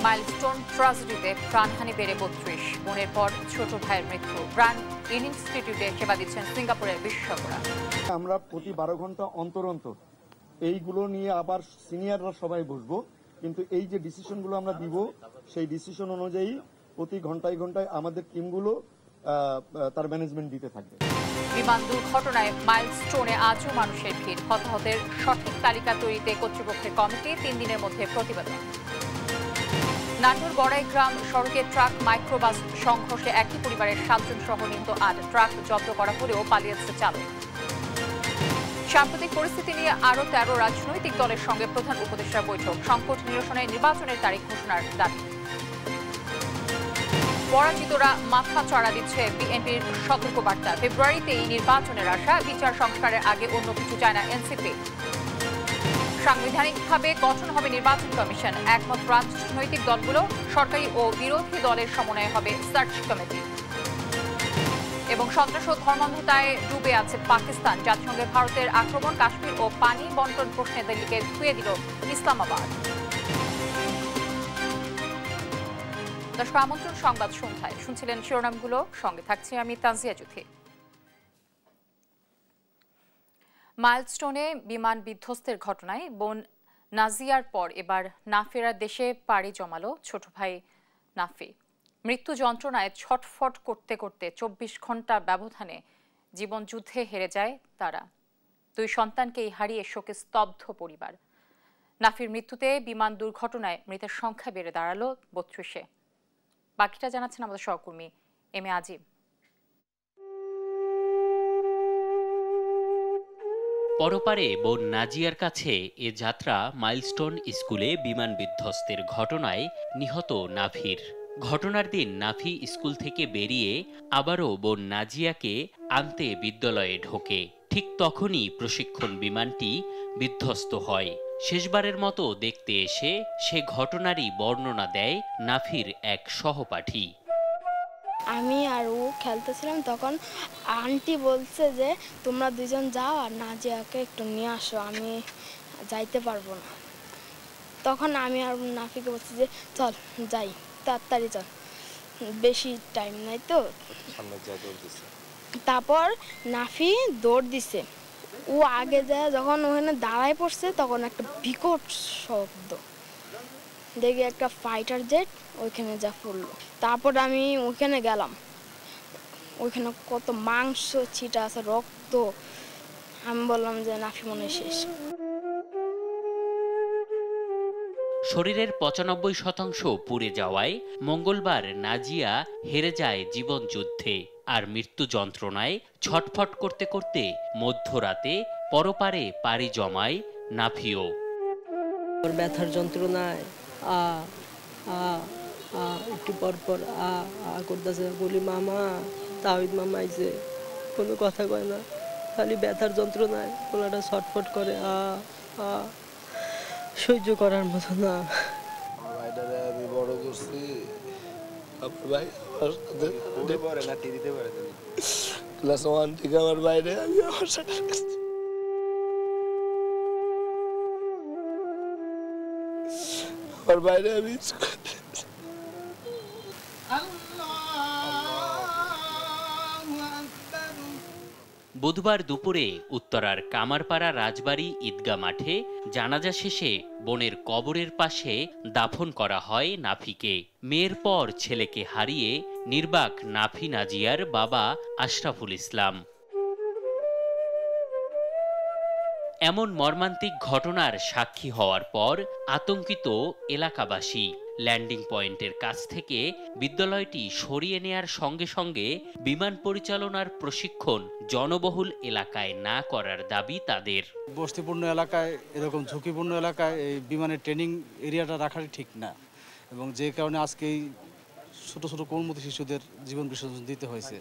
Milestone ট্রাজেডিতে প্রাণহানি বেড়ে ৩২, বোনের পর ছোট ভাইয়ের মৃত্যু। ব্রান্ড ইনস্টিটিউটে সেবা দিচ্ছেন সিঙ্গাপুরের বিশেষজ্ঞরা। আমরা প্রতি 12 ঘন্টা অন্তর অন্তর এইগুলো নিয়ে আবার সিনিয়ররা সবাই বসবো, কিন্তু এই যে ডিসিশনগুলো আমরা দিব সেই ডিসিশন অনুযায়ী প্রতি ঘন্টায় ঘন্টায় আমাদের টিমগুলো তার ম্যানেজমেন্ট দিতে থাকবে। বিমান দুর্ঘটনায় মাইলস্টোনে আজও মানুষের ভিড়। হতাহতের সঠিক তালিকা তৈরিতে কর্তৃপক্ষের কমিটি 3 দিনের মধ্যে প্রতিবেদন। নাটোর বড়াইগ্রাম সড়কে ট্রাক মাইক্রোবাস সংঘর্ষে একই পরিবারের 7 জন সহ নিহত 8। ট্রাক জব্দ করা হলেও পালিয়েছে চালক। সাম্প্রতিক পরিস্থিতি নিয়ে আরও 13 রাজনৈতিক দলের সঙ্গে প্রধান উপদেষ্টার বৈঠক। সংকট নিরসনে নির্বাচনের তারিখ ঘোষণার দাবি। পরাজিতরা মাথা চড়া দিচ্ছে বিএনপির সতর্কবার্তা। ফেব্রুয়ারিতেই নির্বাচনের আশা, বিচার সংস্কারের আগে অন্য কিছু চায় না এনসিপি। সাংবিধানিকভাবে গঠন হবে নির্বাচন কমিশন, একমত রাজনৈতিক দলগুলো। সরকারি ও বিরোধী দলের সমন্বয়ে হবে সার্চ কমিটি। এবং সন্ত্রাস ও ধর্মান্ধতায় ডুবে আছে পাকিস্তান। জাতিসংঘের ভারতের আক্রমণ, কাশ্মীর ও পানি বন্টন প্রশ্নে দিল্লিকে ধুয়ে দিল ইসলামাবাদ। দর্শক, আমন্ত্রণ সংবাদ সন্ধ্যায় শুনছিলেন শিরোনামগুলো, সঙ্গে থাকছি আমি তানজিয়া জুথি। মাইলস্টোনে বিমান বিধ্বস্তের ঘটনায় বোন নাজিয়ার পর এবার না ফেরার দেশে পাড়ি জমালো ছোট ভাই নাফি। মৃত্যু যন্ত্রণায় ছটফট করতে করতে 24 ঘন্টা ব্যবধানে জীবন যুদ্ধে হেরে যায় তারা। 2 সন্তানকেই হারিয়ে শোকে স্তব্ধ পরিবার। নাফির মৃত্যুতে বিমান দুর্ঘটনায় মৃতের সংখ্যা বেড়ে দাঁড়ালো 32-এ। বাকিটা জানাচ্ছেন আমাদের সহকর্মী এম এ আজিম। পরপারে বোন নাজিয়ার কাছে এ যাত্রা মাইলস্টোন স্কুলে বিমান বিধ্বস্তের ঘটনায় নিহত নাফির। ঘটনার দিন নাফি স্কুল থেকে বেরিয়ে আবারও বোন নাজিয়াকে আনতে বিদ্যালয়ে ঢোকে। ঠিক তখনই প্রশিক্ষণ বিমানটি বিধ্বস্ত হয়। শেষবারের মতো দেখতে এসে সে ঘটনারই বর্ণনা দেয় নাফির এক সহপাঠী। আমি আর ও খেলতেছিলাম, তখন আন্টি বলছে যে তোমরা 2 জন যাও আর নাজিয়াকে একটু নিয়ে আসো, আমি যাইতে পারবো না। তখন আমি আর নাফিকে বলছি যে চল যাই, তাড়াতাড়ি চল, বেশি টাইম নাই তো। তারপর নাফি দৌড় দিছে। ও আগে যায়, যখন ওখানে দাঁড়ায় পড়ছে তখন একটা বিকট শব্দ দেখি, একটা ফাইটার জেট ওইখানে যা পড়লো। তারপর আমি ওইখানে গেলাম, ওইখানে কত মাংস ছিটা আছে, রক্ত। আমি বললাম যে নাফি মনে শেষ। শরীরের 95% পুড়ে যাওয়ায় মঙ্গলবার নাজিয়া হেরে যায় জীবন যুদ্ধে। আর মৃত্যু যন্ত্রণায় ছটফট করতে করতে মধ্যরাতে পরপারে পাড়ি জমায় নাফিও। ব্যথার যন্ত্রণায় একটু পর পর করতেছে। বলি মামা, তাহিদ মামা আইছে, কোনো কথা কয় না, খালি ব্যথার যন্ত্রণায় পোলাটা ছটফট করে। সহ্য করার মতো না। আমি বড় করছি, ভাই ক্লাস 1 থেকে আমার বাইরে, আমি আমার সাথে আমার বাইরে আমি বুধবার দুপুরে উত্তরার কামারপাড়া রাজবাড়ী ঈদগাহ মাঠে জানাজা শেষে বোনের কবরের পাশে দাফন করা হয় নাফিকে। মেয়ের পর ছেলেকে হারিয়ে নির্বাক নাফি নাজিয়ার বাবা আশরাফুল ইসলাম। এমন মর্মান্তিক ঘটনার সাক্ষী হওয়ার পর আতঙ্কিত এলাকাবাসী। ল্যান্ডিং পয়েন্টের কাছ থেকে বিদ্যালয়টি সরিয়ে নেয়ার সঙ্গে সঙ্গে বিমান পরিচালনার প্রশিক্ষণ জনবহুল এলাকায় না করার দাবি তাদের। বস্তিপূর্ণ এলাকায়, এরকম ঝুঁকিপূর্ণ এলাকায় এই বিমানের ট্রেনিং এরিয়াটা রাখাই ঠিক না, এবং যে কারণে আজকে এই ছোট ছোট কোমলমতি শিশুদের জীবন বিসর্জন দিতে হয়েছে।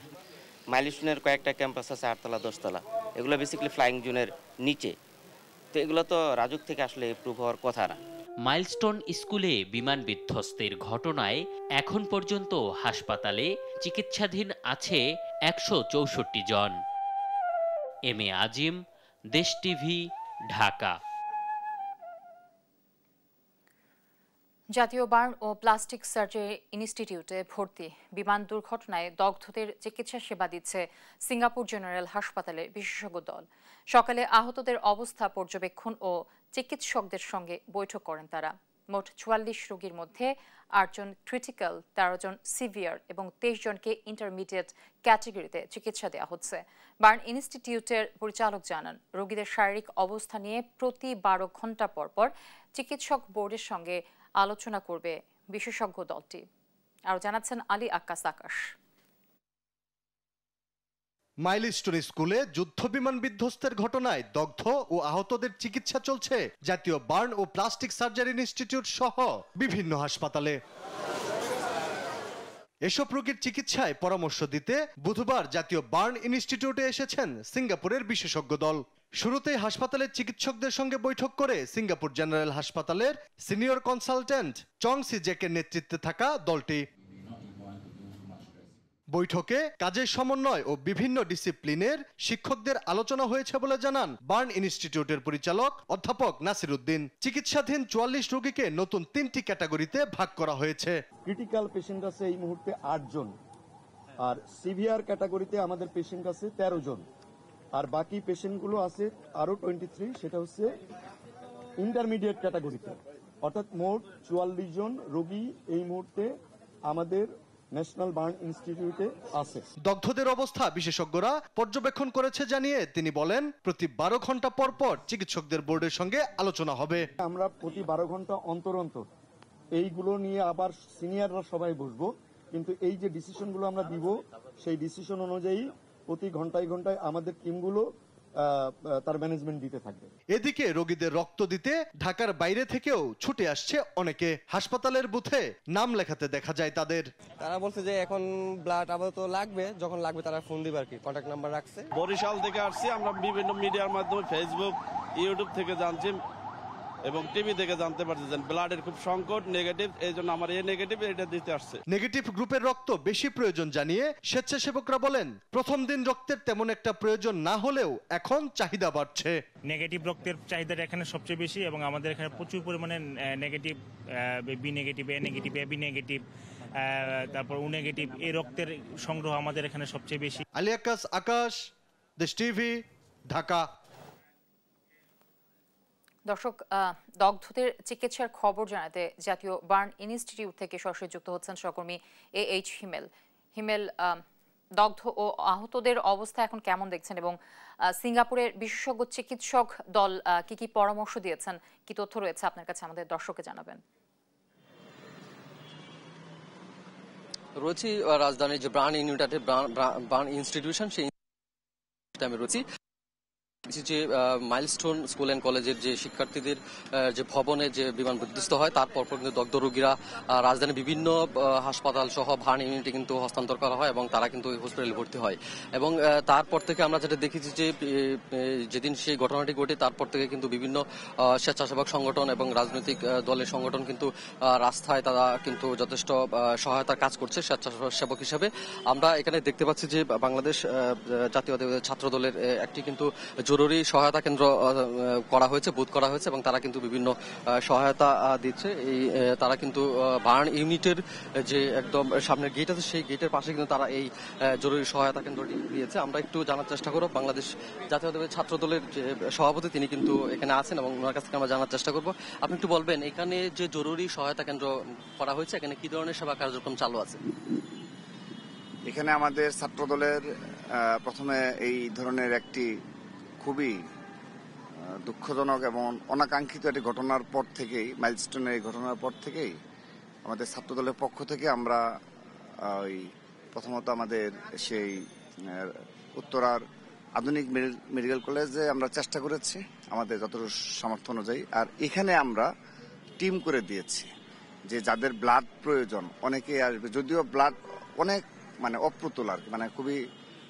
মাইলস্টোনের কয়েকটা ক্যাম্পাস আছে, 8 তলা 10 তলা, এগুলো বেসিক্যালি ফ্লাইং জোনের নিচে। তো এগুলো তো রাজুক থেকে আসলে এপ্রুভ হওয়ার কথা না। মাইলস্টোন স্কুলে বিমান বিধ্বস্তের ঘটনায় এখন পর্যন্ত হাসপাতালে চিকিৎসাধীন আছে 164 জন। এম এ আজিম, দেশ টিভি, ঢাকা। জাতীয় বার্ন ও প্লাস্টিক সার্জারি ইনস্টিটিউটে ভর্তি বিমান দুর্ঘটনায় দগ্ধদের চিকিৎসা সেবা দিচ্ছে সিঙ্গাপুর জেনারেল হাসপাতালের বিশেষজ্ঞ দল। সকালে আহতদের অবস্থা পর্যবেক্ষণ ও চিকিৎসকদের সঙ্গে বৈঠক করেন তারা। মোট ৪৪ রোগীর মধ্যে ৮ জন ক্রিটিক্যাল, ১৩ জন সিভিয়ার এবং ২৩ জনকে ইন্টারমিডিয়েট ক্যাটাগরিতে চিকিৎসা দেওয়া হচ্ছে। বার্ন ইনস্টিটিউটের পরিচালক জানান, রোগীদের শারীরিক অবস্থা নিয়ে প্রতি ১২ ঘন্টা পর পর চিকিৎসক বোর্ডের সঙ্গে আলোচনা করবে বিশেষজ্ঞ দলটি। আরও জানাচ্ছেন আলী আক্কাস আকাশ। মাইলস্টোন স্কুলে যুদ্ধ বিমান বিধ্বস্তের ঘটনায় দগ্ধ ও আহতদের চিকিৎসা চলছে জাতীয় বার্ন ও প্লাস্টিক সার্জারি ইনস্টিটিউট সহ বিভিন্ন হাসপাতালে। এসব রোগীর চিকিৎসায় পরামর্শ দিতে বুধবার জাতীয় বার্ন ইনস্টিটিউটে এসেছেন সিঙ্গাপুরের বিশেষজ্ঞ দল। শুরুতেই হাসপাতালের চিকিৎসকদের সঙ্গে বৈঠক করে সিঙ্গাপুর জেনারেল হাসপাতালের সিনিয়র কনসালটেন্ট চং সি জেকের নেতৃত্বে থাকা দলটি। বৈঠকে কাজের সমন্বয় ও বিভিন্ন ডিসিপ্লিনের শিক্ষকদের আলোচনা হয়েছে বলে জানান বার্ন ইনস্টিটিউটের পরিচালক অধ্যাপক নাসির উদ্দিন। চিকিৎসাধীন ৪৪ রোগীকে নতুন ৩টি ক্যাটাগরিতে ভাগ করা হয়েছে। ক্রিটিক্যাল পেশেন্ট আছে এই মুহূর্তে ৮ জন, আর সিভিয়ার ক্যাটাগরিতে আমাদের পেশেন্ট আছে ১৩ জন, আর বাকি পেশেন্টগুলো আছে আরো 23, সেটা হচ্ছে ইন্টারমিডিয়েট ক্যাটাগরিতে। অর্থাৎ মোট ৪৪ জন রোগী এই মুহূর্তে আমাদের ন্যাশনাল বার্ন ইনস্টিটিউটে আছে। দগ্ধদের অবস্থা বিশেষজ্ঞরা পর্যবেক্ষণ করেছে জানিয়ে তিনি বলেন, প্রতি ১২ ঘন্টা পর পর চিকিৎসকদের বোর্ডের সঙ্গে আলোচনা হবে। আমরা প্রতি ১২ ঘন্টা অন্তর অন্তর এইগুলো নিয়ে আবার সিনিয়ররা সবাই বসবো, কিন্তু এই যে ডিসিশনগুলো আমরা দিব সেই ডিসিশন অনুযায়ী প্রতি ঘন্টায় ঘন্টায় আমাদের টিমগুলো তার ম্যানেজমেন্ট দিতে থাকবে। এদিকে রোগীদের রক্ত দিতে ঢাকার বাইরে থেকেও ছুটে আসছে অনেকে। হাসপাতালের বুথে নাম লেখাতে দেখা যায় তাদের। তারা বলছে যে এখন ব্লাড আপাতত লাগবে, যখন লাগবে তারা ফোন দিবে আর কি, কন্ট্যাক্ট নাম্বার রাখছে। বরিশাল থেকে আসছি আমরা, বিভিন্ন মিডিয়ার মাধ্যমে ফেসবুক, ইউটিউব থেকে জানছি এবং টিভি থেকে জানতে পারছি যে ব্লাডের খুব সংকট, নেগেটিভ, এই জন্য আমার এই নেগেটিভ এটা দিতে আসছে। নেগেটিভ গ্রুপের রক্ত বেশি প্রয়োজন জানিয়ে স্বেচ্ছাসেবকরা বলেন, প্রথম দিন রক্তের তেমন একটা প্রয়োজন না হলেও এখন চাহিদা বাড়ছে। নেগেটিভ রক্তের চাহিদাটা এখানে সবচেয়ে বেশি এবং আমাদের এখানে প্রচুর পরিমাণে নেগেটিভ, বি নেগেটিভ, এ নেগেটিভ, এবি নেগেটিভ, তারপর ও নেগেটিভ, এই রক্তের সংগ্রহ আমাদের এখানে সবচেয়ে বেশি। আলী আক্কাস আকাশ, দেশ টিভি, ঢাকা। দর্শক, দগ্ধদের চিকিৎসার খবর জানাতে জাতীয় বার্ন ইনস্টিটিউট থেকে সরাসরি যুক্ত হচ্ছেন সহকর্মী AH হিমেল। হিমেল, দগ্ধ ও আহতদের অবস্থা এখন কেমন দেখছেন এবং সিঙ্গাপুরের বিশেষজ্ঞ চিকিৎসক দল কি কি পরামর্শ দিয়েছেন, কি তথ্য রয়েছে আপনার কাছে আমাদের দর্শককে জানাবেন। রয়েছি রাজধানীর যে বার্ন ইউনিটে, বার্ন ইনস্টিটিউশন, সেই আমি রয়েছি যে মাইলস্টোন স্কুল অ্যান্ড কলেজের যে শিক্ষার্থীদের যে ভবনে যে বিমান বিধ্বস্ত হয় তারপর কিন্তু দগ্ধ রোগীরা রাজধানীর বিভিন্ন হাসপাতাল সহ বার্ন ইউনিটে কিন্তু হস্তান্তর করা হয় এবং তারা কিন্তু হসপিটালে ভর্তি হয়। এবং তারপর থেকে আমরা যেটা দেখেছি যে যেদিন সেই ঘটনাটি ঘটে তারপর থেকে কিন্তু বিভিন্ন স্বেচ্ছাসেবক সংগঠন এবং রাজনৈতিক দলের সংগঠন কিন্তু রাস্তায় তারা কিন্তু যথেষ্ট সহায়তার কাজ করছে স্বেচ্ছাসেবক হিসেবে। আমরা এখানে দেখতে পাচ্ছি যে বাংলাদেশ জাতীয় ছাত্র দলের একটি কিন্তু জরুরি সহায়তা কেন্দ্র করা হয়েছে, বুথ করা হয়েছে এবং তারা কিন্তু বিভিন্ন সহায়তা দিচ্ছে। এই তারা কিন্তু বার্ন ইউনিটের যে একদম সামনের গেট আছে সেই গেটের পাশে কিন্তু তারা এই জরুরি সহায়তা কেন্দ্রটি দিয়েছে। আমরা একটু জানার চেষ্টা করব, বাংলাদেশ জাতীয় ছাত্র দলের যে সভাপতি তিনি কিন্তু এখানে আছেন এবং ওনার কাছ থেকে আমরা জানার চেষ্টা করব। আপনি একটু বলবেন এখানে যে জরুরি সহায়তা কেন্দ্র করা হয়েছে এখানে কি ধরনের সেবা কার্যক্রম চালু আছে? এখানে আমাদের ছাত্র দলের প্রথমে এই ধরনের একটি খুবই দুঃখজনক এবং অনাকাঙ্ক্ষিত একটি ঘটনার পর থেকেই, মাইলস্টোনের এই ঘটনার পর থেকেই আমাদের ছাত্রদলের পক্ষ থেকে আমরা ওই প্রথমত আমাদের সেই উত্তরার আধুনিক মেডিকেল কলেজে আমরা চেষ্টা করেছি আমাদের যতটুকু সামর্থ্য অনুযায়ী। আর এখানে আমরা টিম করে দিয়েছি যে যাদের ব্লাড প্রয়োজন অনেকেই আসবে, যদিও ব্লাড অনেক অপ্রতুল আর কি, খুবই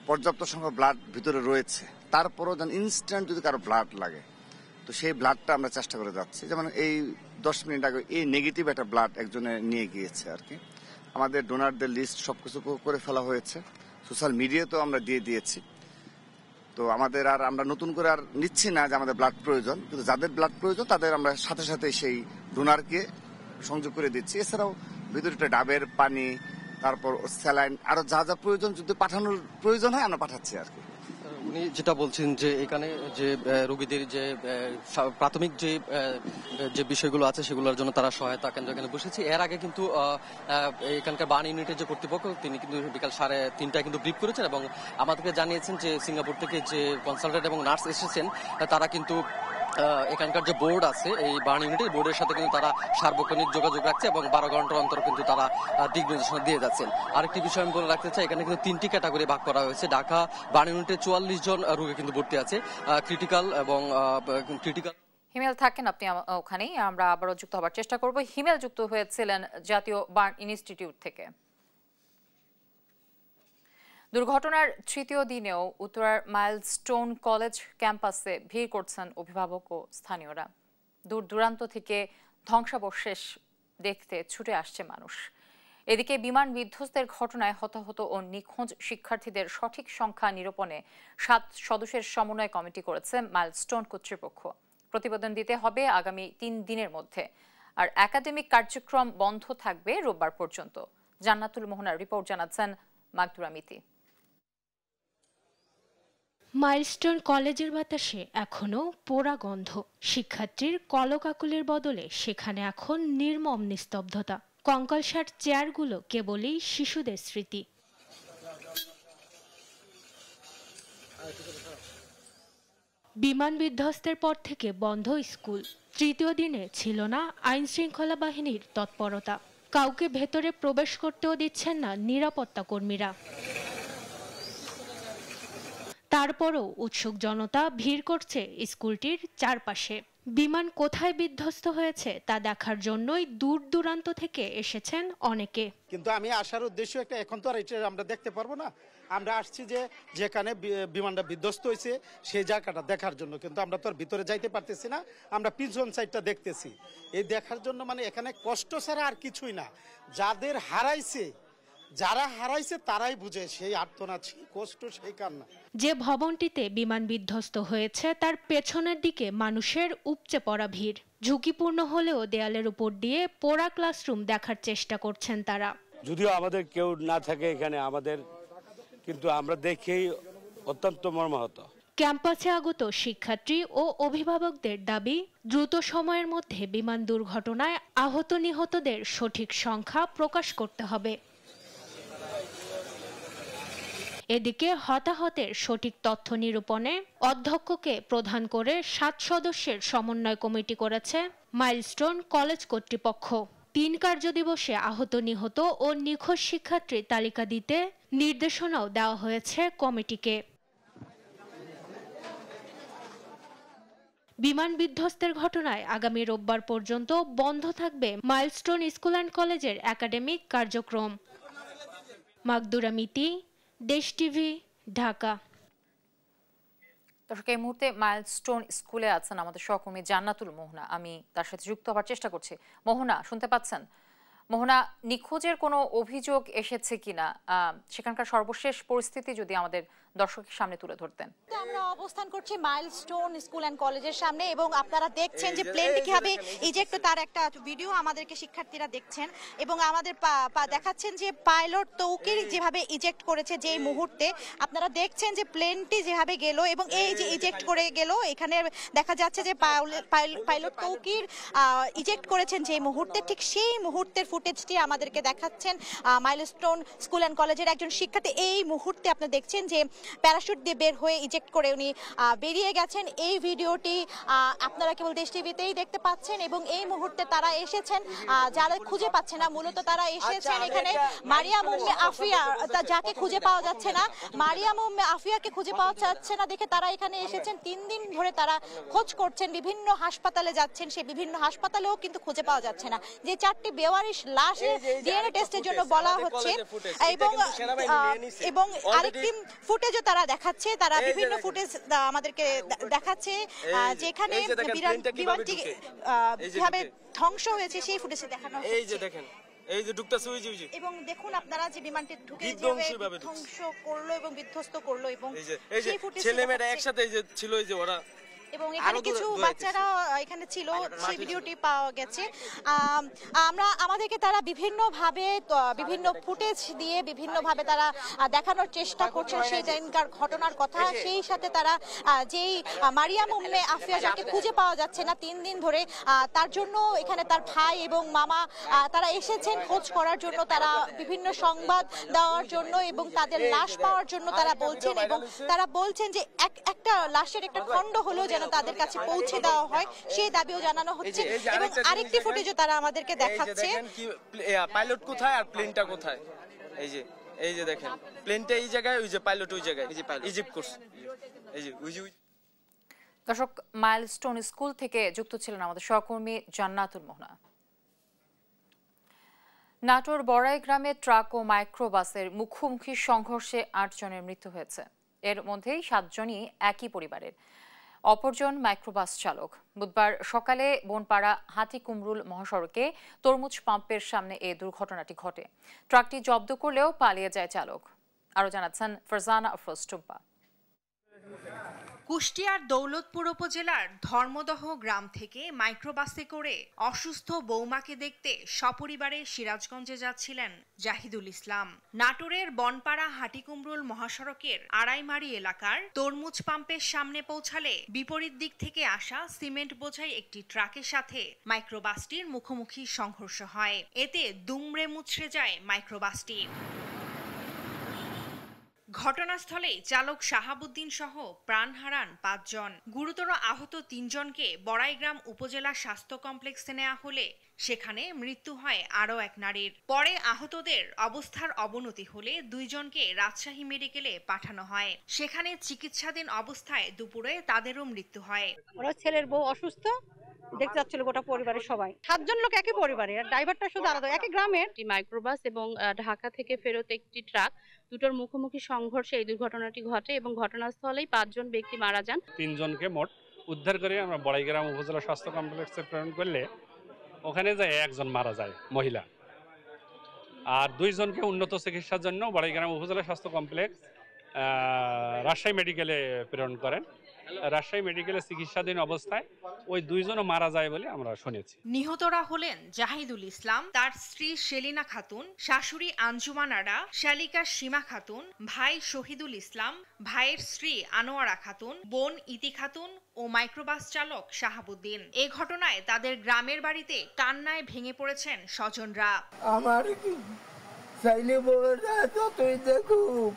পর্যাপ্ত সংখ্যক ব্লাড ভিতরে রয়েছে, তারপরও যেন ইনস্ট্যান্ট যদি কারো ব্লাড লাগে তো সেই ব্লাডটা আমরা চেষ্টা করে যাচ্ছি। যেমন এই 10 মিনিট আগে এই নেগেটিভ একটা ব্লাড একজনে নিয়ে গিয়েছে আর কি। আমাদের ডোনারদের লিস্ট সবকিছু করে ফেলা হয়েছে, সোশ্যাল মিডিয়াতেও আমরা দিয়ে দিয়েছি। তো আমাদের আর আমরা নতুন করে আর নিচ্ছি না যে আমাদের ব্লাড প্রয়োজন, কিন্তু যাদের ব্লাড প্রয়োজন তাদের আমরা সাথে সাথে সেই ডোনারকে সংযোগ করে দিচ্ছি। এছাড়াও ভিতরে ডাবের পানি, তারপর স্যালাইন, আরো যা যা প্রয়োজন যদি পাঠানোর প্রয়োজন হয় আমরা পাঠাচ্ছি আর কি। উনি যেটা বলছেন যে এখানে যে রোগীদের যে প্রাথমিক যে বিষয়গুলো আছে সেগুলোর জন্য তারা সহায়তা কেন্দ্র এখানে বসেছে। এর আগে কিন্তু এখানকার বার্ন ইউনিটের যে কর্তৃপক্ষ তিনি কিন্তু বিকাল 3:30 কিন্তু ব্রিফ করেছেন এবং আমাদেরকে জানিয়েছেন যে সিঙ্গাপুর থেকে যে কনসালটেন্ট এবং নার্স এসেছেন তারা কিন্তু এখানকার যে বোর্ড আছে এই বার্ন ইউনিটের বোর্ডের সাথে কিন্তু তারা সার্বক্ষণিক যোগাযোগ রাখছে এবং 12 ঘন্টার অন্তর কিন্তু তারা দিক নির্দেশনা দিয়ে যাচ্ছেন। আরেকটি বিষয় আমি বলে রাখতে চাই, এখানে কিন্তু 3টি ক্যাটাগরি ভাগ করা হয়েছে। ঢাকা বার্ন ইউনিটে 44 জন রোগী কিন্তু ভর্তি আছে, ক্রিটিক্যাল এবং ক্রিটিক্যাল। হিমেল থাকেন আপনি ওখানেই, আমরা আবারও যুক্ত হবার চেষ্টা করব। হিমেল যুক্ত হয়েছিলেন জাতীয় বার্ন ইনস্টিটিউট থেকে। দুর্ঘটনার তৃতীয় দিনেও উত্তরার মাইলস্টোন কলেজ ক্যাম্পাসে ভিড় করছেন অভিভাবক ও স্থানীয়রা। দূর দূরান্ত থেকে ধ্বংসাবশেষ দেখতে ছুটে আসছে মানুষ। এদিকে বিমান বিধ্বস্তের ঘটনায় হতাহত ও নিখোঁজ শিক্ষার্থীদের সঠিক সংখ্যা নিরূপণে 7 সদস্যের সমন্বয় কমিটি করেছে মাইলস্টোন কর্তৃপক্ষ। প্রতিবেদন দিতে হবে আগামী 3 দিনের মধ্যে, আর একাডেমিক কার্যক্রম বন্ধ থাকবে রোববার পর্যন্ত। জান্নাতুল মোহনার রিপোর্ট জানাচ্ছেন মাকদুরা মিতি। মাইলস্টোন কলেজের বাতাসে এখনো পোড়া গন্ধ। শিক্ষার্থীর কলকাকুলির বদলে সেখানে এখন নির্মম নিস্তব্ধতা। কঙ্কালসার চেয়ারগুলো কেবলই শিশুদের স্মৃতি। বিমান বিধ্বস্তের পর থেকে বন্ধ স্কুল। তৃতীয় দিনে ছিল না আইন শৃঙ্খলা বাহিনীর তৎপরতা। কাউকে ভেতরে প্রবেশ করতেও দিচ্ছেন না নিরাপত্তা কর্মীরা। তারপরও উৎসুক জনতা ভিড় করছে স্কুলটির চারপাশে। বিমান কোথায় বিধ্বস্ত হয়েছে তা দেখার জন্যই দূর দূরান্ত থেকে এসেছেন অনেকে। কিন্তু আমি আসার উদ্দেশ্য একটা, এখন তো আর এটা আমরা দেখতে পারবো না। আমরা আসছি যে যেখানে বিমানটা বিধ্বস্ত হয়েছে সেই জায়গাটা দেখার জন্য, কিন্তু আমরা তো আর ভিতরে যাইতে পারতেছি না। আমরা পিছন সাইডটা দেখতেছি। এই দেখার জন্য মানে এখানে কষ্ট ছাড়া আর কিছুই না। যারা হারাইছে তারাই বুঝে সেই আর্তনাদ, সেই কষ্ট, সেই কান্না। যে ভবনটিতে বিমান বিধ্বস্ত হয়েছে তার পেছনের দিকে মানুষের উপচে পড়া ভিড়। ঝুঁকিপূর্ণ হলেও দেয়ালের উপর দিয়ে পোড়া ক্লাসরুম দেখার চেষ্টা করছেন তারা। যদিও আমাদের কেউ না থাকে এখানে, কিন্তু আমরা দেখেই অত্যন্ত মর্মাহত। ক্যাম্পাসে আগত শিক্ষার্থী ও অভিভাবকদের দাবি, দ্রুত সময়ের মধ্যে বিমান দুর্ঘটনায় আহত নিহতদের সঠিক সংখ্যা প্রকাশ করতে হবে। এদিকে হতাহতের সঠিক তথ্য নিরূপণে অধ্যক্ষকে প্রধান করে 7 সদস্যের সমন্বয় কমিটি করেছে মাইলস্টোন কলেজ কর্তৃপক্ষ। 3 কার্যদিবসে আহত, নিহত ও নিখোঁজ শিক্ষার্থীর তালিকা দিতে নির্দেশনাও দেওয়া হয়েছে কমিটিকে। বিমান বিধ্বস্তের ঘটনায় আগামী রোববার পর্যন্ত বন্ধ থাকবে মাইলস্টোন স্কুল অ্যান্ড কলেজের একাডেমিক কার্যক্রম। মাকদুরা মিতি, দেশ টিভি, ঢাকা। দর্শক, এই মুহূর্তে মাইলস্টোন স্কুলে আছেন আমাদের সহকর্মী জান্নাতুল মোহনা। আমি তার সাথে যুক্ত হওয়ার চেষ্টা করছি। মোহনা, শুনতে পাচ্ছেন? মোহনা, নিখোঁজের কোনো অভিযোগ এসেছে কিনা, সেখানকার সর্বশেষ পরিস্থিতি যদি আমাদের দর্শকের সামনে তুলে ধরতেন। আমরা অবস্থান করছি মাইলস্টোন স্কুল অ্যান্ড কলেজের সামনে এবং আপনারা দেখছেন যে প্লেনটি কিভাবে ইজেক্ট, তার একটা ভিডিও আমাদেরকে শিক্ষার্থীরা দেখছেন এবং আমাদের দেখাচ্ছেন যে পাইলট তৌকির যেভাবে ইজেক্ট করেছে যেই মুহূর্তে আপনারা দেখছেন যে প্লেনটি যেভাবে গেল এবং এই যে ইজেক্ট করে গেল, এখানে দেখা যাচ্ছে যে পাইলট তৌকির ইজেক্ট করেছেন যে মুহূর্তে, ঠিক সেই মুহূর্তের ফুটেজটি আমাদেরকে দেখাচ্ছেন মাইলস্টোন স্কুল অ্যান্ড কলেজের একজন শিক্ষার্থী। এই মুহূর্তে আপনারা দেখছেন যে প্যারাশুট দিয়ে বের হয়ে ইজেক্ট করে উনি বেরিয়ে গেছেন। এই ভিডিওটি আপনারা কেবল দেশ টিভিতেই দেখতে পাচ্ছেন এবং এই মুহূর্তে তারা এসেছেন, যারা খুঁজে পাচ্ছে না, মূলত তারা এসেছেন এখানে মারিয়াম উম্মে আফিয়া, যাকে খুঁজে পাওয়া যাচ্ছে না, মারিয়াম উম্মে আফিয়াকে খুঁজে পাওয়া যাচ্ছে না দেখে তারা এখানে এসেছেন। 3 দিন ধরে তারা খোঁজ করছেন, বিভিন্ন হাসপাতালে যাচ্ছেন, সেই বিভিন্ন হাসপাতালেও কিন্তু খুঁজে পাওয়া যাচ্ছে না। যে 4টি বেওয়ারিশ লাশ ডিএনএ টেস্টের জন্য বলা হচ্ছে এবং আরেকটি ফুটেজও তারা দেখাচ্ছে, তারা বিভিন্ন ফুটেজ আমাদেরকে দেখাচ্ছে যেখানে বিমানটি কিভাবে ধ্বংস হয়েছে সেই ফুটেজে দেখানো হচ্ছে। এই যে দেখেন, এই যে ঢুকতেছে ওই যে, এবং দেখুন আপনারা যে বিমানটি ঢুকে ধ্বংস করলো এবং বিধ্বস্ত করলো এবং এই যে ছেলে মেয়েরা একসাথে এই যে ছিল, এই যে ওরা এবং এখানে কিছু বাচ্চারা এখানে ছিল, সেই ভিডিওটি পাওয়া গেছে। আমাদেরকে তারা বিভিন্নভাবে বিভিন্ন ফুটেজ দিয়ে বিভিন্নভাবে তারা দেখানোর চেষ্টা করছেন সেই দিনকার ঘটনার কথা। সেই সাথে তারা যেই মারিয়াম উম্মে আফিয়া যাকে খুঁজে পাওয়া যাচ্ছে না 3 দিন ধরে, তার জন্য এখানে তার ভাই এবং মামা তারা এসেছেন খোঁজ করার জন্য, তারা বিভিন্ন সংবাদ দেওয়ার জন্য এবং তাদের লাশ পাওয়ার জন্য তারা বলছেন, এবং তারা বলছেন যে একটা লাশের একটা খণ্ড হলেও যেন তাদের কাছে পৌঁছে দেওয়া হয় সেই দাবিও জানানো হচ্ছে। এবং আরেকটি ফুটেজও তারা আমাদেরকে দেখাচ্ছে। পাইলট কোথায় আর প্লেনটা কোথায়, এই যে দেখেন প্লেনটা এই জায়গায়, ওই যে পাইলট ওই জায়গায়, এই যে ইজিপ্ট করছে। এই যে দর্শক, মাইলস্টোন স্কুল থেকে যুক্ত ছিলেন আমাদের সহকর্মী জান্নাতুল মোহনা। নাটোর বড়াই গ্রামে ট্রাক ও মাইক্রোবাসের মুখোমুখি সংঘর্ষে 8 জনের মৃত্যু হয়েছে। এর মধ্যেই 7 জনই একই পরিবারের, অপরজন মাইক্রোবাস চালক। বুধবার সকালে বনপাড়া হাটিকুমরুল মহাসড়কে তরমুজ পাম্পের সামনে এই দুর্ঘটনাটি ঘটে। ট্রাকটি জব্দ করলেও পালিয়ে যায় চালক। আরো জানাচ্ছেন ফারজানা আফরোজ টুম্পা। কুষ্টিয়ার দৌলতপুর উপজেলার ধর্মদহ গ্রাম থেকে মাইক্রোবাসে করে অসুস্থ বৌমাকে দেখতে সপরিবারে সিরাজগঞ্জে যাচ্ছিলেন জাহিদুল ইসলাম। নাটোরের বনপাড়া হাটিকুমরুল মহাসড়কের আড়াইমারি এলাকার তরমুজ পাম্পের সামনে পৌঁছালে বিপরীত দিক থেকে আসা সিমেন্ট বোঝাই একটি ট্রাকের সাথে মাইক্রোবাসটির মুখোমুখি সংঘর্ষ হয়। এতে দুমড়ে মুচড়ে যায় মাইক্রোবাসটি। ঘটনাস্থলে চালক শাহাবুদ্দিন সহ প্রাণ হারান 5 জন। গুরুতর আহত 3 জনকে বড়াইগ্রাম উপজেলা স্বাস্থ্য কমপ্লেক্সে নেওয়া হলে সেখানে মৃত্যু হয় আরও এক নারীর। পরে আহতদের অবস্থার অবনতি হলে 2 জনকে রাজশাহী মেডিকেলে পাঠানো হয়। সেখানে চিকিৎসাধীন অবস্থায় দুপুরে তাদেরও মৃত্যু হয়। ওরা ছেলের বউ অসুস্থ, দেখতে যাচ্ছিল গোটা পরিবারের সবাই, 7 জন লোক একই পরিবারের, আর ড্রাইভারটা শুধু আলাদা, একই গ্রামের। মাইক্রোবাস এবং ঢাকা থেকে ফেরত একটি ট্রাক, দুটোর মুখোমুখি সংঘর্ষে এই দুর্ঘটনাটি ঘটে এবং ঘটনাস্থলেই 5 জন ব্যক্তি মারা যান। 3 জনকে মোট উদ্ধার করে আমরা বড়াইগ্রাম উপজেলা স্বাস্থ্য কমপ্লেক্সে প্রেরণ করলে ওখানে যায় 1 জন মারা যায় মহিলা, আর 2 জনকে উন্নত চিকিৎসার জন্য বড়াইগ্রাম উপজেলা স্বাস্থ্য কমপ্লেক্স রাজশাহী মেডিকেলে প্রেরণ করেন। রাজশাহী মেডিকেলে চিকিৎসাধীন অবস্থায় ওই 2 জনও মারা যায় বলে আমরা শুনেছি। নিহতরা হলেন জাহিদুল ইসলাম, তার স্ত্রী সেলিনা খাতুন, শাশুড়ি আঞ্জুমান আরা, শালিকা সীমা খাতুন, ভাই শহীদুল ইসলাম, ভাইয়ের স্ত্রী আনোয়ারা খাতুন, বোন ইতি খাতুন ও মাইক্রোবাস চালক শাহাবুদ্দিন। এই ঘটনায় তাদের গ্রামের বাড়িতে কান্নায় ভেঙে পড়েছেন স্বজনরা। আমার চাইলে বউরা যতই দেখুক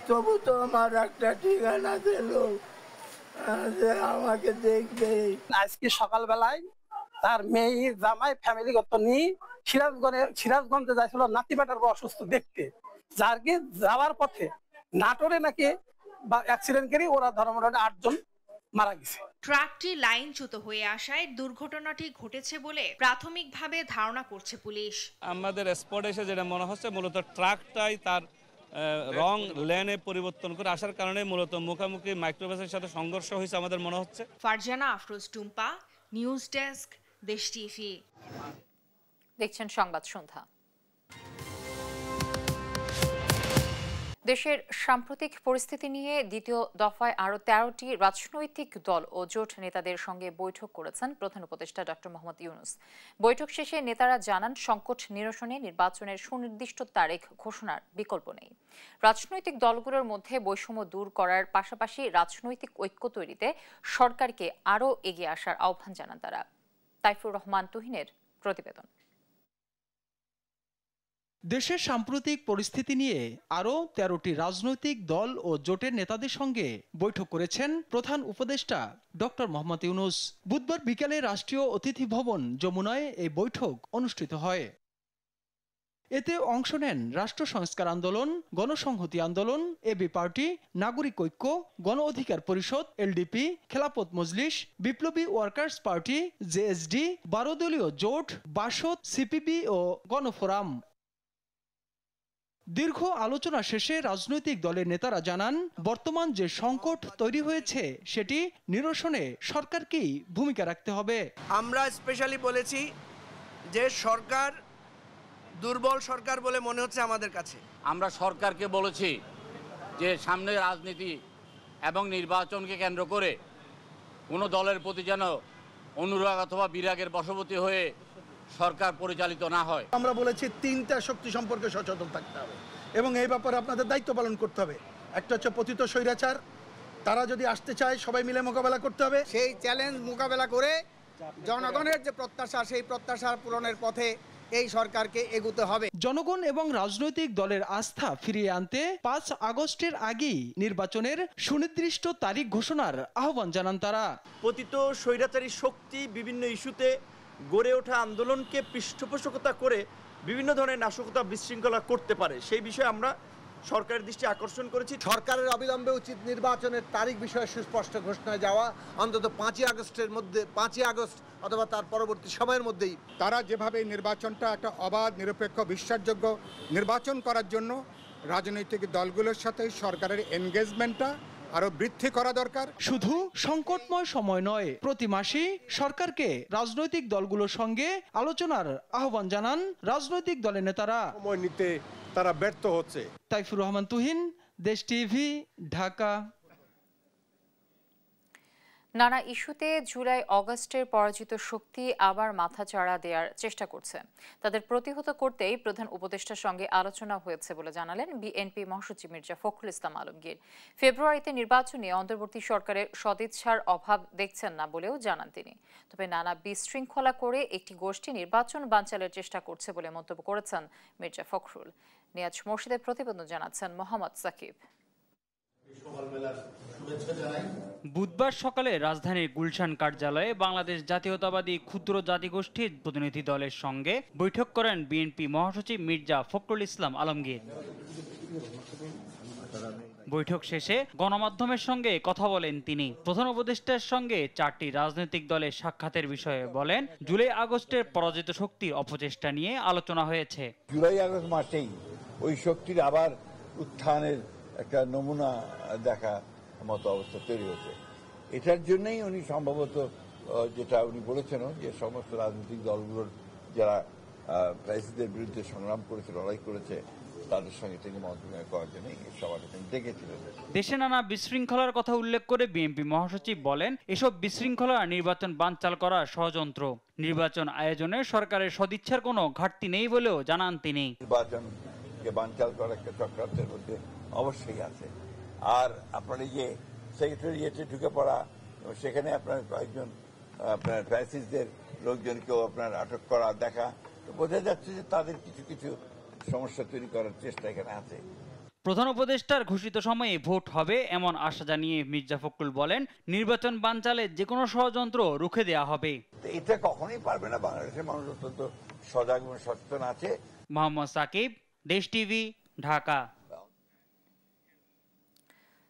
তবু তো আমার একটা ঠিকানা ছিল, আমাকে দেখবে। আজকে সকালবেলায় তার মেয়ে জামাই ফ্যামিলিগত নিয়ে সিরাজগঞ্জে যাইছিল নাতিবাটার অসুস্থ দেখতে, যারকে যাওয়ার পথে নাটোরে নাকি অ্যাক্সিডেন্ট করে ওরা ধর্মঘটে 8 জন মারা গেছে। ট্রাকটি লাইনচ্যুত হয়ে আসায় দুর্ঘটনাটি ঘটেছে বলে প্রাথমিকভাবে ধারণা করছে পুলিশ। আমাদের স্পট এসে যেটা মনে হচ্ছে মূলত ট্রাকটাই তার রং লেনে পরিবর্তন করে আসার কারণে মূলত মুখোমুখি মাইক্রোবাসের সাথে সংঘর্ষ হয়েছে আমাদের মনে হচ্ছে। Farzana Afroz Tumpa, news desk, Desh TV. দেখছেন সংবাদ সন্ধ্যা। দেশের সাম্প্রতিক পরিস্থিতি নিয়ে দ্বিতীয় দফায় আরও 13টি রাজনৈতিক দল ও জোট নেতাদের সঙ্গে বৈঠক করেছেন প্রধান উপদেষ্টা ডক্টর মোহাম্মদ ইউনূস। বৈঠক শেষে নেতারা জানান, সংকট নিরসনে নির্বাচনের সুনির্দিষ্ট তারিখ ঘোষণার বিকল্প নেই। রাজনৈতিক দলগুলোর মধ্যে বৈষম্য দূর করার পাশাপাশি রাজনৈতিক ঐক্য তৈরিতে সরকারকে আরও এগিয়ে আসার আহ্বান জানান তারা। তাইফুর রহমান তুহিনের প্রতিবেদন। দেশের সাম্প্রতিক পরিস্থিতি নিয়ে আরও 13টি রাজনৈতিক দল ও জোটের নেতাদের সঙ্গে বৈঠক করেছেন প্রধান উপদেষ্টা ডক্টর মোহাম্মদ ইউনূস। বুধবার বিকেলে রাষ্ট্রীয় অতিথি ভবন যমুনায় এই বৈঠক অনুষ্ঠিত হয়। এতে অংশ নেন রাষ্ট্র সংস্কার আন্দোলন, গণসংহতি আন্দোলন, এবি পার্টি, নাগরিক ঐক্য, গণ অধিকার পরিষদ, এলডিপি, খেলাফত মজলিস, বিপ্লবী ওয়ার্কার্স পার্টি, জেএসডি, 12 দলীয় জোট, বাসদ, সিপিবি ও গণফোরাম। দীর্ঘ আলোচনা শেষে রাজনৈতিক দলের নেতারা জানান, বর্তমান যে সংকট তৈরি হয়েছে সেটি নিরসনে সরকারকেই ভূমিকা রাখতে হবে। আমরা স্পেশালি বলেছি যে সরকার দুর্বল সরকার বলে মনে হচ্ছে আমাদের কাছে। আমরা সরকারকে বলেছি যে সামনে রাজনীতি এবং নির্বাচনকে কেন্দ্র করে কোনো দলের প্রতি যেন অনুরাগ অথবা বিরাগের বশবর্তী হয়ে সরকার পরিচালিত না হয়। আমরা বলেছি তিনটা শক্তি সম্পর্কে সচেতন থাকতে হবে এবং এই ব্যাপারে আপনাদের দায়িত্ব পালন করতে হবে। একটা হচ্ছে পতিত স্বৈরাচার, তারা যদি আসতে চায় সবাই মিলে মোকাবেলা করতে হবে। সেই চ্যালেঞ্জ মোকাবেলা করে জনগণের যে প্রত্যাশা, সেই প্রত্যাশা পূরণের পথে এই সরকারকে এগোতে হবে। জনগণ এবং রাজনৈতিক দলের আস্থা ফিরিয়ে আনতে 5 আগস্টের আগেই নির্বাচনের সুনির্দিষ্ট তারিখ ঘোষণার আহ্বান জানান তারা। পতিত স্বৈরাচারী শক্তি বিভিন্ন ইস্যুতে গড়ে ওঠা আন্দোলনকে পৃষ্ঠপোষকতা করে বিভিন্ন ধরনের নাশকতা বিশৃঙ্খলা করতে পারে, সেই বিষয়ে আমরা সরকারের দৃষ্টি আকর্ষণ করেছি। সরকারের অবিলম্বে উচিত নির্বাচনের তারিখ বিষয়ে সুস্পষ্ট ঘোষণায় যাওয়া, অন্তত 5ই আগস্টের মধ্যে, 5ই আগস্ট অথবা তার পরবর্তী সময়ের মধ্যেই। তারা যেভাবে নির্বাচনটা একটা অবাধ, নিরপেক্ষ, বিশ্বাসযোগ্য নির্বাচন করার জন্য রাজনৈতিক দলগুলোর সাথে সরকারের এনগেজমেন্টটা আরো বৃদ্ধি করা দরকার। শুধু সংকটময় সময় নয়, প্রতি মাসেই সরকারকে রাজনৈতিক দলগুলোর সঙ্গে আলোচনার আহ্বান জানান রাজনৈতিক দলের নেতারা। সময় নিতে তারা ব্যর্থ হচ্ছে। তাইফুর রহমান তুহিন, দেশ টিভি, ঢাকা। নানা ইস্যুতে জুলাই আগস্টের পরাজিত শক্তি আবার মাথাচাড়া দেওয়ার চেষ্টা করছে। তাদের প্রতিহত করতেই প্রধান উপদেষ্টার সঙ্গে আলোচনা হয়েছে বলে জানালেন বিএনপি মহাসচিব মির্জা ফখরুল ইসলাম আলমগীর। ফেব্রুয়ারিতে নির্বাচনে অন্তর্বর্তী সরকারের সদিচ্ছার অভাব দেখছেন না বলেও জানান তিনি। তবে নানা বিশৃঙ্খলা করে একটি গোষ্ঠী নির্বাচন বানচালের চেষ্টা করছে বলে মন্তব্য করেছেন মির্জা ফখরুল। নিয়াজ মুর্শিদের প্রতিবেদন জানাচ্ছেন মোহাম্মদ সাকিব। বুধবার সকালে রাজধানীর গুলশান কার্যালয়ে বাংলাদেশ জাতীয়তাবাদী ক্ষুদ্র জাতিগোষ্ঠীর প্রতিনিধি দলের সঙ্গে বৈঠক করেন বিএনপি মহাসচিব মির্জা ফখরুল ইসলাম আলমগীর। বৈঠক শেষে গণমাধ্যমের সঙ্গে কথা বলেন তিনি। প্রধান উপদেষ্টার সঙ্গে 4টি রাজনৈতিক দলের সাক্ষাতের বিষয়ে বলেন, জুলাই আগস্টের পরাজিত শক্তির অপচেষ্টা নিয়ে আলোচনা হয়েছে। জুলাই আগস্ট মাসেই ওই শক্তির আবার উত্থানের একটা নমুনা দেখা মতো অবস্থা তৈরি হয়েছে। এটার জন্যই উনি সম্ভবত যেটা উনি বলেছেন যে সমস্ত রাজনৈতিক দলগুলোর যারা ফ্যাসিস্টদের বিরুদ্ধে সংগ্রাম করেছে, লড়াই করেছে, তাদের সঙ্গে তিনি মন্ত্রণালয় করার জন্য এই সভাটা তিনি ডেকেছিলেন। দেশে নানা বিশৃঙ্খলার কথা উল্লেখ করে বিএনপি মহাসচিব বলেন, এসব বিশৃঙ্খলা নির্বাচন বানচাল করার ষড়যন্ত্র। নির্বাচন আয়োজনে সরকারের সদিচ্ছার কোনো ঘাটতি নেই বলেও জানান তিনি। নির্বাচনকে বানচাল করার একটা চক্রান্তের মধ্যে অবশ্যই আছে। আর আপনার এই যে সেক্রেটারিয়েটে ঢুকে পড়া, সেখানে আপনার কয়েকজন আপনার ফ্যাসিস্টদের লোকজনকেও আপনার আটক করা দেখা, বোঝা যাচ্ছে যে তাদের কিছু কিছু সমস্যা তৈরি করার চেষ্টা এখানে আছে। প্রধান উপদেষ্টার ঘোষিত সময়ে ভোট হবে এমন আশা জানিয়ে মির্জা ফখরুল বলেন, নির্বাচন বানচালে যে কোনো ষড়যন্ত্র রুখে দেওয়া হবে। এটা কখনোই পারবে না। বাংলাদেশের মানুষ অত্যন্ত সজাগ এবং সচেতন আছে। মোহাম্মদ সাকিব, দেশ টিভি, ঢাকা।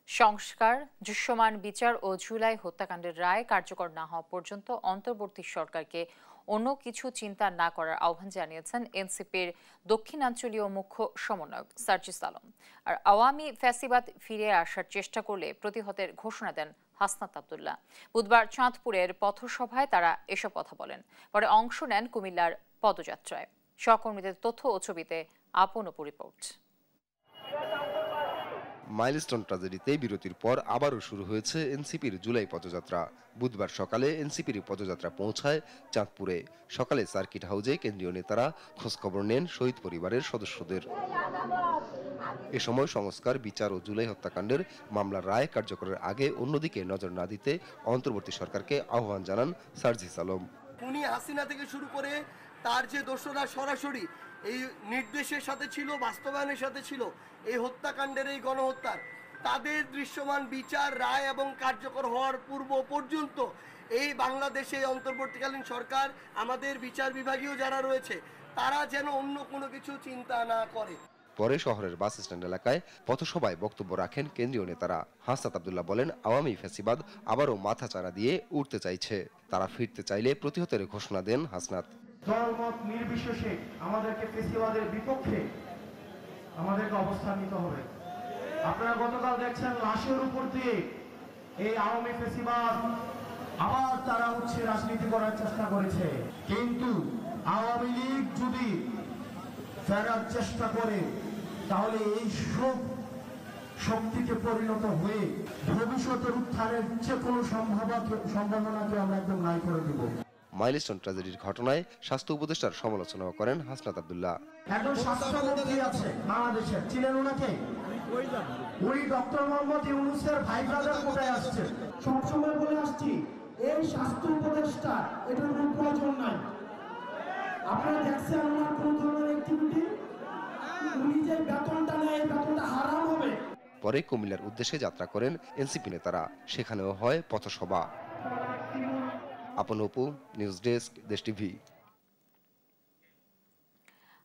সংস্কার, দৃশ্যমান বিচার ও জুলাই হত্যাকাণ্ডের রায় কার্যকর না হওয়া পর্যন্ত অন্তর্বর্তী সরকারকে অন্য কিছু চিন্তা না করার আহ্বান জানিয়েছেন এনসিপির দক্ষিণাঞ্চলীয় মুখ্য সমন্বয়ক সার্জিস আলম। আর আওয়ামী ফ্যাসিবাদ ফিরে আসার চেষ্টা করলে প্রতিহতের ঘোষণা দেন হাসনাত আব্দুল্লাহ। বুধবার চাঁদপুরের পথসভায় তারা এসব কথা বলেন। পরে অংশ নেন কুমিল্লার পদযাত্রায়। সহকর্মীদের তথ্য ও ছবিতে আপন ও রিপোর্ট। মাইলস্টোন ট্র্যাজেডিতে বিরতির পর আবারও শুরু হয়েছে এনসিপির জুলাই পদযাত্রা। বুধবার সকালে এনসিপির পদযাত্রা পৌঁছায় চাঁদপুরে। সকালে সার্কিট হাউজে কেন্দ্রীয় নেতারা খোঁজখবর নেন শহীদ পরিবারের সদস্যদের। এ সময় সংস্কার, বিচার ও জুলাই হত্যাকাণ্ডের মামলার রায় কার্যকরের আগে অন্যদিকে নজর না দিতে অন্তর্বর্তী সরকারকে আহ্বান জানান সার্জিস আলম। খুনি হাসিনা থেকে শুরু করে তার যে দোষরা সরাসরি এই নির্দেশের সাথে ছিল, বাস্তবায়নের সাথে ছিল এই হত্যাকাণ্ডের, এই গণহত্যার, তাদের দৃশ্যমান বিচার, রায় এবং কার্যকর হওয়ার পূর্ব পর্যন্ত এই বাংলাদেশে অন্তর্বর্তীকালীন সরকার, আমাদের বিচার বিভাগীয় যারা রয়েছে, তারা যেন অন্য কোনো কিছু চিন্তা না করে। পরে শহরের বাস স্ট্যান্ড এলাকায় পথসভায় বক্তব্য রাখেন কেন্দ্রীয় নেতারা। হাসনাত আব্দুল্লাহ বলেন, আওয়ামী ফ্যাসিবাদ আবারও মাথাচাড়া দিয়ে উঠতে চাইছে। তারা ফিরতে চাইলে প্রতিহতের ঘোষণা দেন হাসনাত। দলমত নির্বিশেষে আমাদেরকে ফ্যাসিবাদের বিপক্ষে আমাদেরকে অবস্থান নিতে হবে। আপনারা গতকাল দেখছেন লাশের উপর দিয়ে এই আওয়ামী ফ্যাসিবাদ আবার তারা রাজনীতি করার চেষ্টা করেছে। কিন্তু আওয়ামী লীগ যদি ফেরার চেষ্টা করে তাহলে এই শক্তিতে পরিণত হয়ে ভবিষ্যতের উত্থানের যে কোনো সম্ভাবনাকে আমরা একদম নাই করে দেব। মাইলস্টোন ট্র্যাজেডির ঘটনায় স্বাস্থ্য উপদেষ্টার সমালোচনা করেন হাসনাত আব্দুল্লাহ। একজন স্বাস্থ্যমন্ত্রী আছে বাংলাদেশের, ছিলেন ওনাকে? উনি ডক্টর মোহাম্মদ ইউনূসের ভাই ব্রাদার কোটায় আসছে। সবসময় বলে আসছি এই স্বাস্থ্য উপদেষ্টা এটার কোনো প্রয়োজন নাই। আপনারা দেখছেন ওনার কোন ধরনের অ্যাক্টিভিটি? উনি যে বেতনটা নেয় এই বেতনটা হারাম হবে। পরে কুমিল্লার উদ্দেশ্যে যাত্রা করেন এনসিপি নেতারা, সেখানেও হয় পথসভা। আপন Apu, news desk, Desh TV.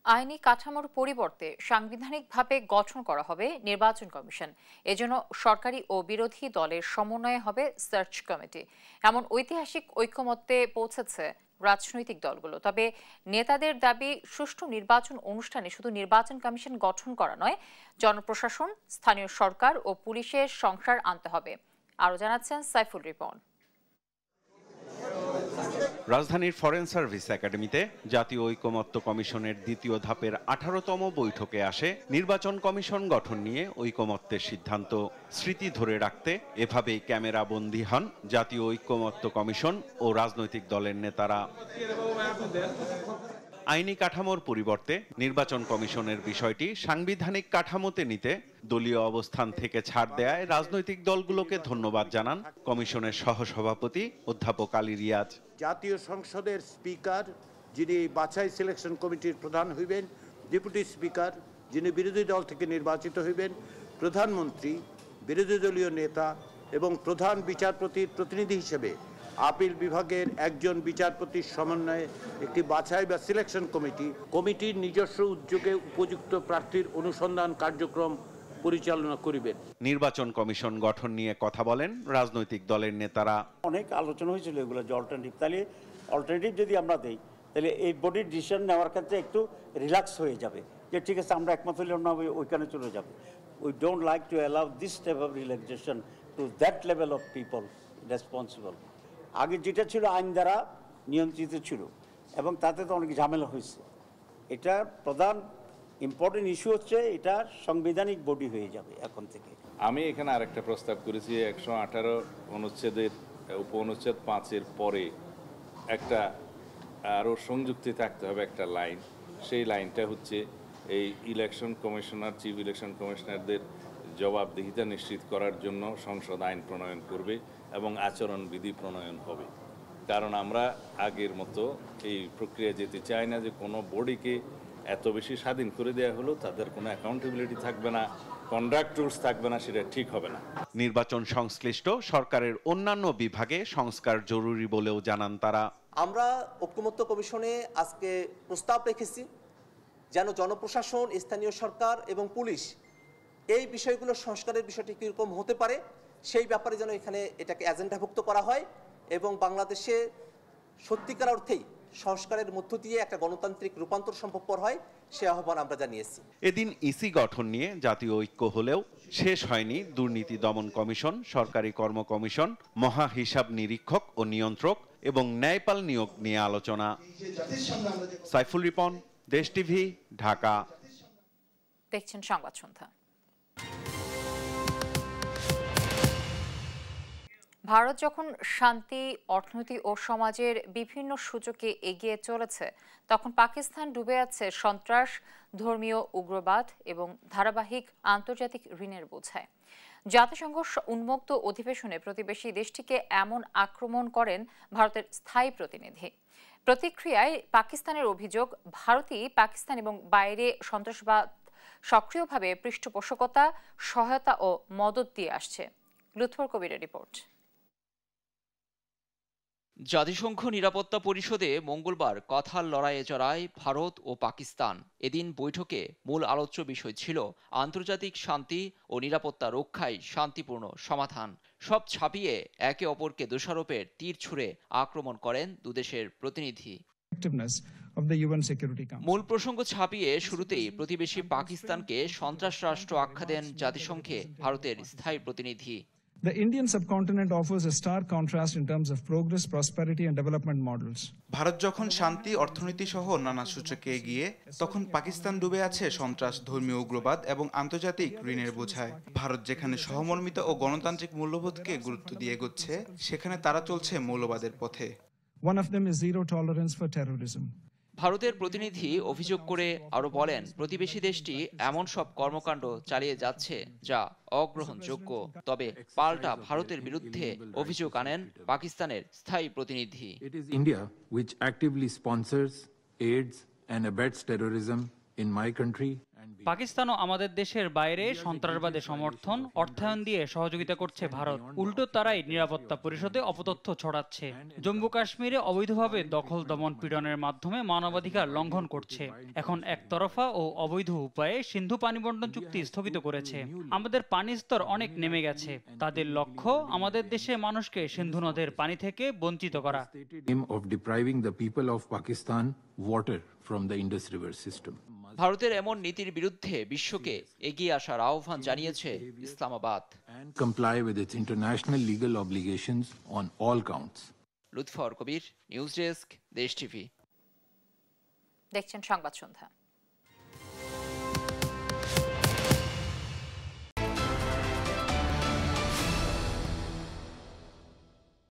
আইনি কাঠামোর পরিবর্তে সাংবিধানিকভাবে গঠন করা হবে নির্বাচন কমিশন। এজন্য সরকারি ও বিরোধী দলের সমন্বয়ে হবে সার্চ কমিটি। এমন ঐতিহাসিক ঐকমত্যে পৌঁছেছে রাজনৈতিক দলগুলো। তবে নেতাদের দাবি, সুষ্ঠু নির্বাচন অনুষ্ঠানে শুধু নির্বাচন কমিশন গঠন করা নয়, জনপ্রশাসন, স্থানীয় সরকার ও পুলিশের সংস্কার আনতে হবে। আরও জানাচ্ছেন সাইফুল রিপন। রাজধানীর ফরেন সার্ভিস একাডেমিতে জাতীয় ঐকমত্য কমিশনের দ্বিতীয় ধাপের 18তম বৈঠকে আসে নির্বাচন কমিশন গঠন নিয়ে ঐকমত্যের সিদ্ধান্ত। স্মৃতি ধরে রাখতে এভাবেই ক্যামেরা বন্দী হন জাতীয় ঐকমত্য কমিশন ও রাজনৈতিক দলের নেতারা। আইনি কাঠামোর পরিবর্তে নির্বাচন কমিশনের বিষয়টি সাংবিধানিক কাঠামোতে নিতে দলীয় অবস্থান থেকে ছাড় দেয়ায় রাজনৈতিক দলগুলোকে ধন্যবাদ জানান কমিশনের সহসভাপতি অধ্যাপক আলী রিয়াজ। জাতীয় সংসদের স্পিকার যিনি বাছাই সিলেকশন কমিটির প্রধান হইবেন, ডেপুটি স্পিকার যিনি বিরোধী দল থেকে নির্বাচিত হইবেন, প্রধানমন্ত্রী, বিরোধী দলীয় নেতা এবং প্রধান বিচারপতির প্রতিনিধি হিসেবে আপিল বিভাগের একজন বিচারপতির সমন্বয়ে একটি বাছাই বা সিলেকশন কমিটির নিজস্ব উদ্যোগে উপযুক্ত প্রার্থীর অনুসন্ধান কার্যক্রম পরিচালনা করিবেন। নির্বাচন কমিশন গঠন নিয়ে কথা বলেন রাজনৈতিক দলের নেতারা। অনেক আলোচনা হয়েছিল এগুলো যে অল্টারনেটিভ যদি আমরা দেই তাহলে এই বডির ডিসিশন নেওয়ার ক্ষেত্রে একটু রিল্যাক্স হয়ে যাবে, যে ঠিক আছে আমরা একমত হলে না ওইখানে চলে যাবে। We don't like to allow this type of relaxation to that level of people responsible. আগে যেটা ছিল আইন দ্বারা নিয়ন্ত্রিত ছিল এবং তাতে তো অনেক ঝামেলা হয়েছে। এটা প্রধান ইম্পর্টেন্ট ইস্যু হচ্ছে এটা সাংবিধানিক বডি হয়ে যাবে এখন থেকে। আমি এখানে আরেকটা প্রস্তাব করেছি, 118 অনুচ্ছেদের উপ অনুচ্ছেদ 5-এর পরে একটা আরও সংযুক্তি থাকতে হবে একটা লাইন। সেই লাইনটা হচ্ছে এই ইলেকশন কমিশনার, চিফ ইলেকশন কমিশনারদের জবাবদিহিতা নিশ্চিত করার জন্য সংসদ আইন প্রণয়ন করবে এবং আচরণবিধি প্রণয়ন হবে। কারণ আমরা আগের মতো এই প্রক্রিয়া যেতে চাই না যে কোনো বডিকে এত বেশি স্বাধীন করে দেওয়া হলো, তাদের কোনো অ্যাকাউন্টেবিলিটি থাকবে না, কন্ডাক্ট রুলস থাকবে না, সেটা ঠিক হবে না। নির্বাচন সংশ্লিষ্ট সরকারের অন্যান্য বিভাগে সংস্কার জরুরি বলেও জানান তারা। আমরা ঐকমত্য কমিশনে আজকে প্রস্তাব রেখেছি যেন জনপ্রশাসন, স্থানীয় সরকার এবং পুলিশ এই বিষয়গুলো সংস্কারের বিষয়টি কীরকম হতে পারে সেই ব্যাপারে যেন এখানে এটাকে এজেন্ডাভুক্ত করা হয় এবং বাংলাদেশে সত্যিকার অর্থেই সংস্কারের মধ্য দিয়ে একটা গণতান্ত্রিক রূপান্তর সম্ভবপর হয়, সে আহ্বান আমরা জানিয়েছি। এদিন ইসি গঠন নিয়ে জাতীয় ঐক্য হলেও শেষ হয়নি দুর্নীতি দমন কমিশন, সরকারি কর্ম কমিশন, মহা হিসাব নিরীক্ষক ও নিয়ন্ত্রক এবং ন্যায়পাল নিয়োগ নিয়ে আলোচনা। সাইফুল রিপন, দেশ টিভি, ঢাকা। দেখছেন সংবাদ সন্ধ্যা। ভারত যখন শান্তি, অর্থনীতি ও সমাজের বিভিন্ন সূচকে এগিয়ে চলেছে, তখন পাকিস্তান ডুবে আছে সন্ত্রাস, ধর্মীয় উগ্রবাদ এবং ধারাবাহিক আন্তর্জাতিক ঋণের বোঝায়। জাতিসংঘ উন্মুক্ত অধিবেশনে প্রতিবেশী দেশটিকে এমন আক্রমণ করেন ভারতের স্থায়ী প্রতিনিধি। প্রতিক্রিয়ায় পাকিস্তানের অভিযোগ, ভারতই পাকিস্তান এবং বাইরে সন্ত্রাসবাদ সক্রিয়ভাবে পৃষ্ঠপোষকতা, সহায়তা ও মদত দিয়ে আসছে। লুৎফর কবিরের রিপোর্ট। জাতিসংঘ নিরাপত্তা পরিষদে মঙ্গলবার কথার লড়াইয়ে জড়ায় ভারত ও পাকিস্তান। এদিন বৈঠকে মূল আলোচ্য বিষয় ছিল আন্তর্জাতিক শান্তি ও নিরাপত্তা রক্ষায় শান্তিপূর্ণ সমাধান। সব ছাপিয়ে একে অপরকে দোষারোপের তীর ছুঁড়ে আক্রমণ করেন দুদেশের প্রতিনিধি। মূল প্রসঙ্গ ছাপিয়ে শুরুতেই প্রতিবেশী পাকিস্তানকে সন্ত্রাস রাষ্ট্র আখ্যা দেন জাতিসংঘে ভারতের স্থায়ী প্রতিনিধি। The Indian subcontinent offers a stark contrast in terms of progress, prosperity and development models. Bharat যখন শান্তি, অর্থনীতি সহ নানা সূচকে এগিয়ে, তখন পাকিস্তান ডুবে আছে সন্ত্রাস, ধর্মীয় উগ্রবাদ এবং আন্তর্জাতিক ঋণের বোঝায়। ভারত যেখানে সহমর্মিতা ও গণতান্ত্রিক মূল্যবোধকে গুরুত্ব দিয়ে এগোচ্ছে, সেখানে তারা চলছে মৌলবাদের পথে। One of them is zero tolerance for terrorism. ভারতের প্রতিনিধি অভিযোগ করে আরো বলেন, প্রতিবেশী দেশটি এমন সব কর্মকাণ্ড চালিয়ে যাচ্ছে যা অগ্রহণযোগ্য। তবে পাল্টা ভারতের বিরুদ্ধে অভিযোগ আনেন পাকিস্তানের স্থায়ী প্রতিনিধি। It is India which actively sponsors, aids and abets terrorism in my country. পাকিস্তানও আমাদের দেশের বাইরে সন্ত্রাসবাদের সমর্থন, অর্থায়ন দিয়ে সহযোগিতা করছে ভারত। উল্টো তারাই নিরাপত্তা পরিষদে অপতথ্য ছড়াচ্ছে। জম্মু কাশ্মীরে অবৈধভাবে দখল দমন পীড়নের মাধ্যমে মানবাধিকার লঙ্ঘন করছে। এখন একতরফা ও অবৈধ উপায়ে সিন্ধু পানি বণ্টন চুক্তি স্থগিত করেছে। আমাদের পানির স্তর অনেক নেমে গেছে। তাদের লক্ষ্য আমাদের দেশের মানুষকে সিন্ধু নদের পানি থেকে বঞ্চিত করা। Aim of depriving the people of Pakistan water from the Indus River system. ভারতের এমন নীতির বিরুদ্ধে বিশ্বকে এগিয়ে আসার আহ্বান জানিয়েছে Islamabad. And comply with its international legal obligations on all counts. Lutfor Kabir, news desk, Desh TV. দেখছেন সংবাদ সন্ধ্যা।